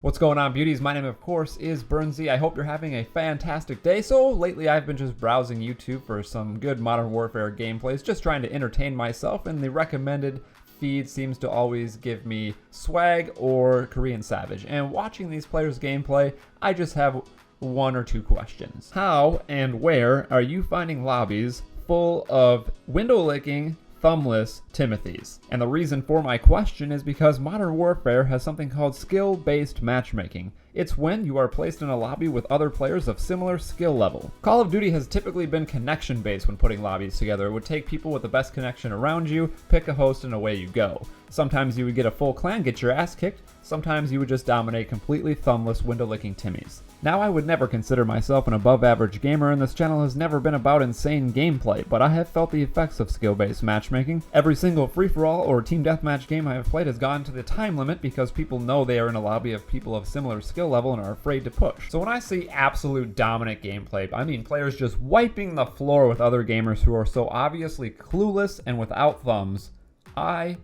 What's going on, beauties? My name, of course, is Burnsy. I hope you're having a fantastic day. So lately I've been just browsing YouTube for some good Modern Warfare gameplays, just trying to entertain myself, and the recommended feed seems to always give me Swag or Korean Savage. And watching these players gameplay, I just have one or two questions. How and where are you finding lobbies full of window-licking, thumbless Timothys? And the reason for my question is because Modern Warfare has something called skill-based matchmaking. It's when you are placed in a lobby with other players of similar skill level. Call of Duty has typically been connection-based when putting lobbies together. It would take people with the best connection around you, pick a host, and away you go. Sometimes you would get a full clan, get your ass kicked. Sometimes you would just dominate completely thumbless, window-licking Timmies. Now, I would never consider myself an above-average gamer, and this channel has never been about insane gameplay, but I have felt the effects of skill-based matchmaking. Every single free-for-all or team deathmatch game I have played has gone to the time limit because people know they are in a lobby of people of similar skill level and are afraid to push. So when I see absolute dominant gameplay, I mean players just wiping the floor with other gamers who are so obviously clueless and without thumbs, I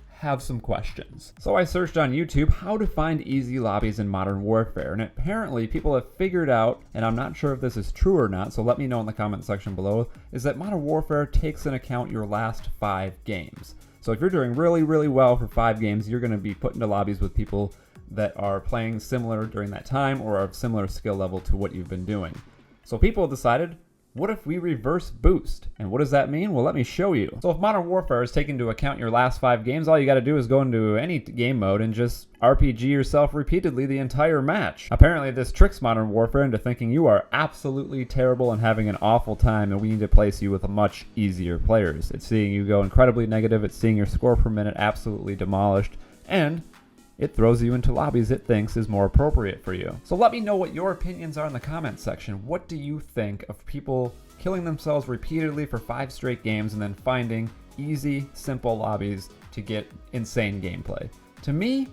have some questions. So I searched on YouTube how to find easy lobbies in Modern Warfare, and apparently people have figured out, and I'm not sure if this is true or not, so let me know in the comment section below, is that Modern Warfare takes into account your last 5 games. So if you're doing really well for 5 games, you're going to be put into lobbies with people that are playing similar during that time or are of similar skill level to what you've been doing. So people decided, what if we reverse boost? And what does that mean? Well, let me show you. So if Modern Warfare is taking into account your last 5 games, all you gotta do is go into any game mode and just RPG yourself repeatedly the entire match. Apparently this tricks Modern Warfare into thinking you are absolutely terrible and having an awful time, and we need to place you with a much easier players. It's seeing you go incredibly negative, it's seeing your score per minute absolutely demolished, and it throws you into lobbies it thinks is more appropriate for you. So let me know what your opinions are in the comments section. What do you think of people killing themselves repeatedly for 5 straight games and then finding easy, simple lobbies to get insane gameplay? To me,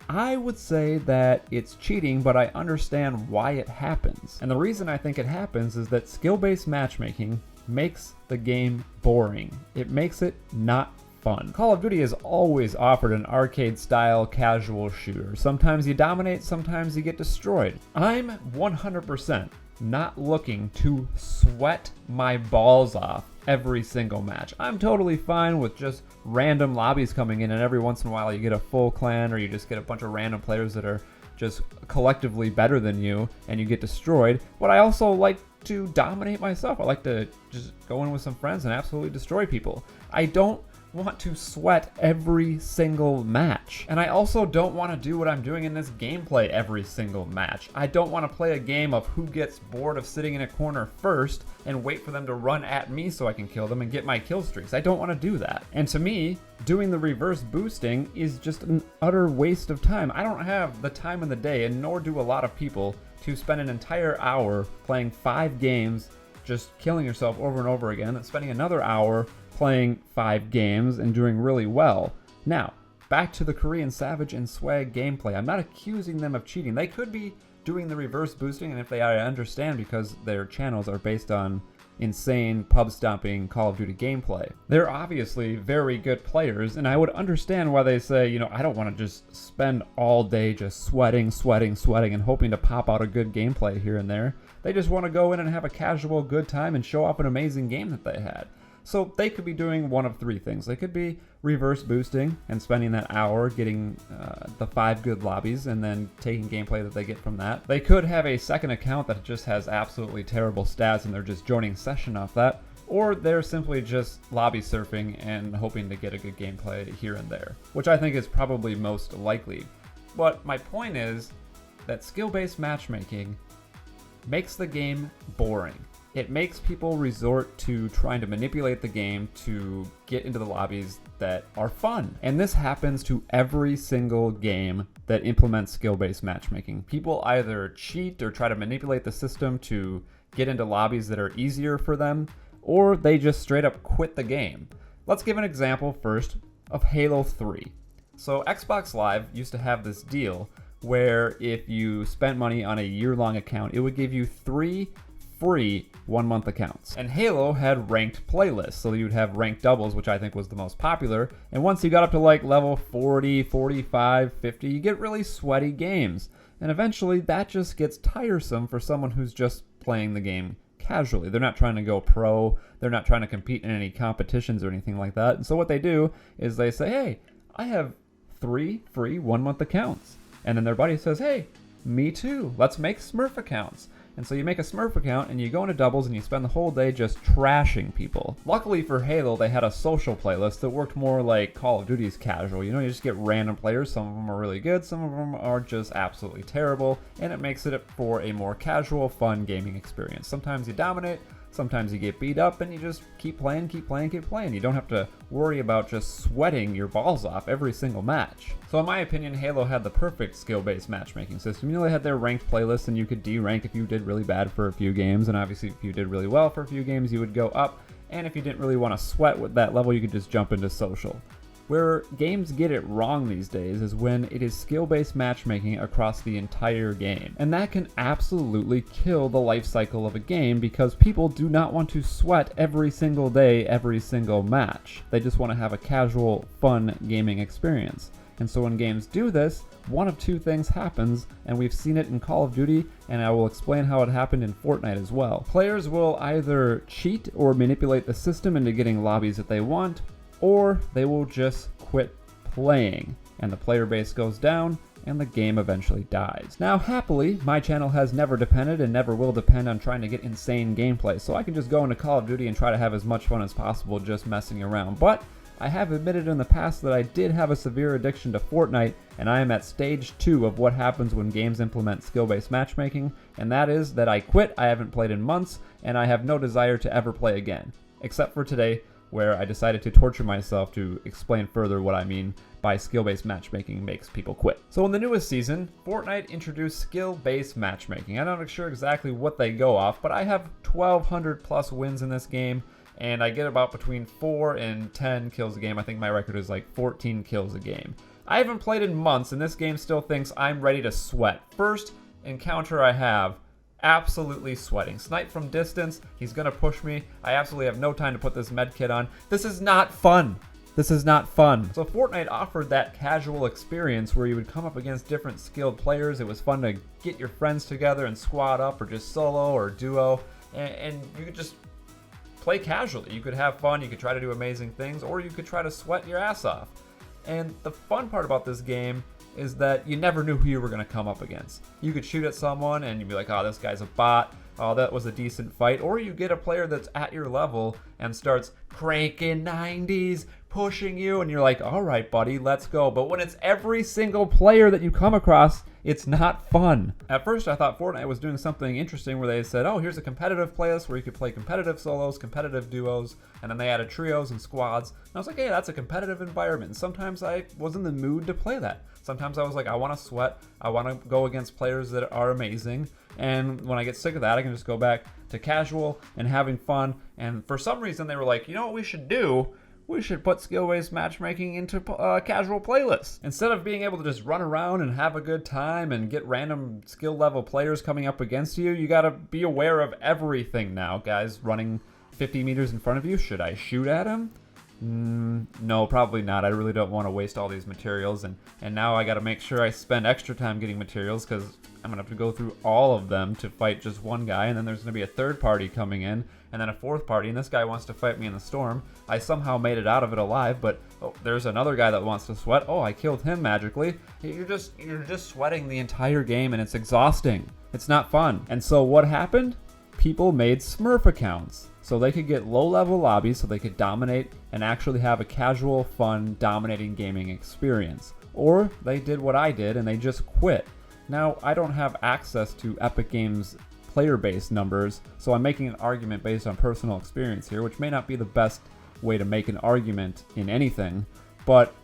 I would say that it's cheating, but I understand why it happens. And the reason I think it happens is that skill-based matchmaking makes the game boring. It makes it not fun. Call of Duty has always offered an arcade-style casual shooter. Sometimes you dominate, sometimes you get destroyed. I'm 100% not looking to sweat my balls off every single match. I'm totally fine with just random lobbies coming in, and every once in a while you get a full clan or you just get a bunch of random players that are just collectively better than you and you get destroyed. But I also like to dominate myself. I like to just go in with some friends and absolutely destroy people. I don't want to sweat every single match. And I also don't want to do what I'm doing in this gameplay every single match. I don't want to play a game of who gets bored of sitting in a corner first and wait for them to run at me so I can kill them and get my kill streaks. I don't want to do that. And to me, doing the reverse boosting is just an utter waste of time. I don't have the time in the day, and nor do a lot of people, to spend an entire hour playing 5 games just killing yourself over and over again, and spending another hour playing 5 games and doing really well. Now, back to the Korean Savage and Swag gameplay. I'm not accusing them of cheating. They could be doing the reverse boosting, and if they are, I understand, because their channels are based on insane pub-stomping Call of Duty gameplay. They're obviously very good players, and I would understand why they say, you know, I don't want to just spend all day just sweating, and hoping to pop out a good gameplay here and there. They just want to go in and have a casual good time and show off an amazing game that they had. So they could be doing one of 3 things. They could be reverse boosting and spending that hour getting the 5 good lobbies and then taking gameplay that they get from that. They could have a second account that just has absolutely terrible stats and they're just joining session off that. Or they're simply just lobby surfing and hoping to get a good gameplay here and there, which I think is probably most likely. But my point is that skill-based matchmaking makes the game boring. It makes people resort to trying to manipulate the game to get into the lobbies that are fun. And this happens to every single game that implements skill-based matchmaking. People either cheat or try to manipulate the system to get into lobbies that are easier for them, or they just straight up quit the game. Let's give an example first of Halo 3. So Xbox Live used to have this deal where if you spent money on a year-long account, it would give you 3 free 1-month accounts. And Halo had ranked playlists, so you'd have ranked doubles, which I think was the most popular. And once you got up to like level 40, 45, 50, you get really sweaty games. And eventually that just gets tiresome for someone who's just playing the game casually. They're not trying to go pro, they're not trying to compete in any competitions or anything like that. And so what they do is they say, hey, I have 3 free 1-month accounts. And then their buddy says, hey, me too, let's make Smurf accounts. And so you make a Smurf account and you go into doubles and you spend the whole day just trashing people. Luckily for Halo, they had a social playlist that worked more like Call of Duty's casual. You know, you just get random players. Some of them are really good, some of them are just absolutely terrible, and it makes it for a more casual, fun gaming experience. Sometimes you dominate, sometimes you get beat up, and you just keep playing, keep playing, keep playing. You don't have to worry about just sweating your balls off every single match. So in my opinion, Halo had the perfect skill-based matchmaking system. You know, they had their ranked playlists, and you could de-rank if you did really bad for a few games, and obviously if you did really well for a few games, you would go up, and if you didn't really want to sweat with that level, you could just jump into social. Where games get it wrong these days is when it is skill-based matchmaking across the entire game. And that can absolutely kill the life cycle of a game because people do not want to sweat every single day, every single match. They just want to have a casual, fun gaming experience. And so when games do this, one of two things happens, and we've seen it in Call of Duty, and I will explain how it happened in Fortnite as well. Players will either cheat or manipulate the system into getting lobbies that they want, or they will just quit playing, and the player base goes down, and the game eventually dies. Now, happily, my channel has never depended and never will depend on trying to get insane gameplay, so I can just go into Call of Duty and try to have as much fun as possible just messing around. But I have admitted in the past that I did have a severe addiction to Fortnite, and I am at stage 2 of what happens when games implement skill-based matchmaking, and that is that I quit, I haven't played in months, and I have no desire to ever play again, except for today, where I decided to torture myself to explain further what I mean by skill-based matchmaking makes people quit. So in the newest season, Fortnite introduced skill-based matchmaking. I'm not sure exactly what they go off, but I have 1,200 plus wins in this game, and I get about between 4 and 10 kills a game. I think my record is like 14 kills a game. I haven't played in months, and this game still thinks I'm ready to sweat. First encounter I have, absolutely sweating. Snipe from distance, he's gonna push me. I absolutely have no time to put this med kit on. This is not fun. This is not fun. So Fortnite offered that casual experience where you would come up against different skilled players. It was fun to get your friends together and squad up or just solo or duo, and you could just play casually. You could have fun, you could try to do amazing things, or you could try to sweat your ass off. And the fun part about this game is that you never knew who you were going to come up against. You could shoot at someone and you'd be like, oh, this guy's a bot. Oh, that was a decent fight. Or you get a player that's at your level and starts cranking 90s, pushing you, and you're like, all right, buddy, let's go. But when it's every single player that you come across, it's not fun. At first, I thought Fortnite was doing something interesting where they said, oh, here's a competitive playlist where you could play competitive solos, competitive duos, and then they added trios and squads. And I was like, hey, that's a competitive environment. And sometimes I was in the mood to play that. Sometimes I was like, I want to sweat. I want to go against players that are amazing. And when I get sick of that, I can just go back to casual and having fun. And for some reason, they were like, you know what we should do? We should put skill-based matchmaking into casual playlists. Instead of being able to just run around and have a good time and get random skill level players coming up against you, you gotta be aware of everything now. Guys running 50 meters in front of you, should I shoot at him? No, probably not. I really don't want to waste all these materials, and now I gotta make sure I spend extra time getting materials because I'm gonna have to go through all of them to fight just one guy, and then there's gonna be a third party coming in, and then a fourth party, and this guy wants to fight me in the storm. I somehow made it out of it alive, but oh, there's another guy that wants to sweat. Oh, I killed him magically. You're just sweating the entire game, and it's exhausting. It's not fun. And so what happened? People made Smurf accounts so they could get low-level lobbies so they could dominate and actually have a casual, fun, dominating gaming experience. Or they did what I did and they just quit. Now, I don't have access to Epic Games player base numbers, so I'm making an argument based on personal experience here, which may not be the best way to make an argument in anything, but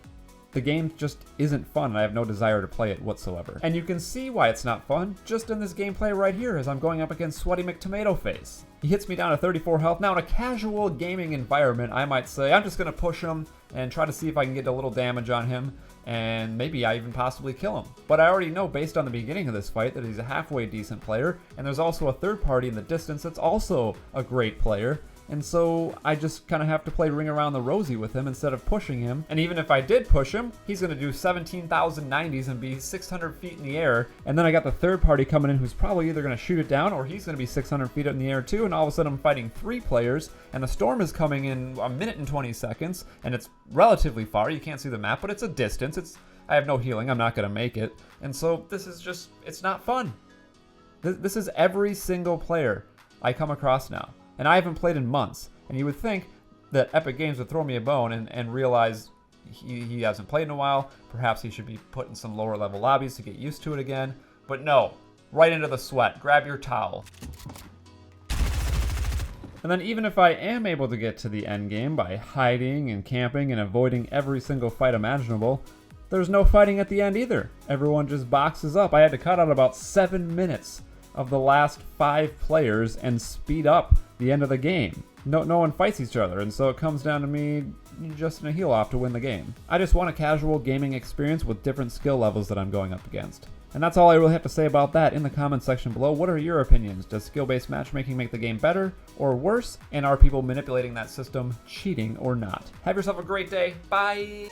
the game just isn't fun and I have no desire to play it whatsoever. And you can see why it's not fun just in this gameplay right here as I'm going up against Sweaty McTomatoface. He hits me down to 34 health. Now in a casual gaming environment, I might say, I'm just going to push him and try to see if I can get a little damage on him, and maybe I even possibly kill him. But I already know based on the beginning of this fight that he's a halfway decent player, and there's also a third party in the distance that's also a great player. and so I just kind of have to play ring around the rosy with him instead of pushing him. And even if I did push him, he's going to do 17,090s and be 600 feet in the air, and then I got the third party coming in who's probably either going to shoot it down or he's going to be 600 feet in the air too, and all of a sudden I'm fighting 3 players, and the storm is coming in 1 minute and 20 seconds, and it's relatively far. You can't see the map, but it's a distance. I have no healing. I'm not going to make it. And so this is just, it's not fun. This is every single player I come across now. And I haven't played in months. And you would think that Epic Games would throw me a bone and realize he hasn't played in a while. Perhaps he should be put in some lower level lobbies to get used to it again. But no, right into the sweat. Grab your towel. And then even if I am able to get to the end game by hiding and camping and avoiding every single fight imaginable, there's no fighting at the end either. Everyone just boxes up. I had to cut out about 7 minutes of the last 5 players and speed up the end of the game. No one fights each other, and so it comes down to me just in a heal off to win the game. I just want a casual gaming experience with different skill levels that I'm going up against. And that's all I really have to say about that. In the comments section below, what are your opinions? Does skill-based matchmaking make the game better or worse? And are people manipulating that system cheating or not? Have yourself a great day. Bye!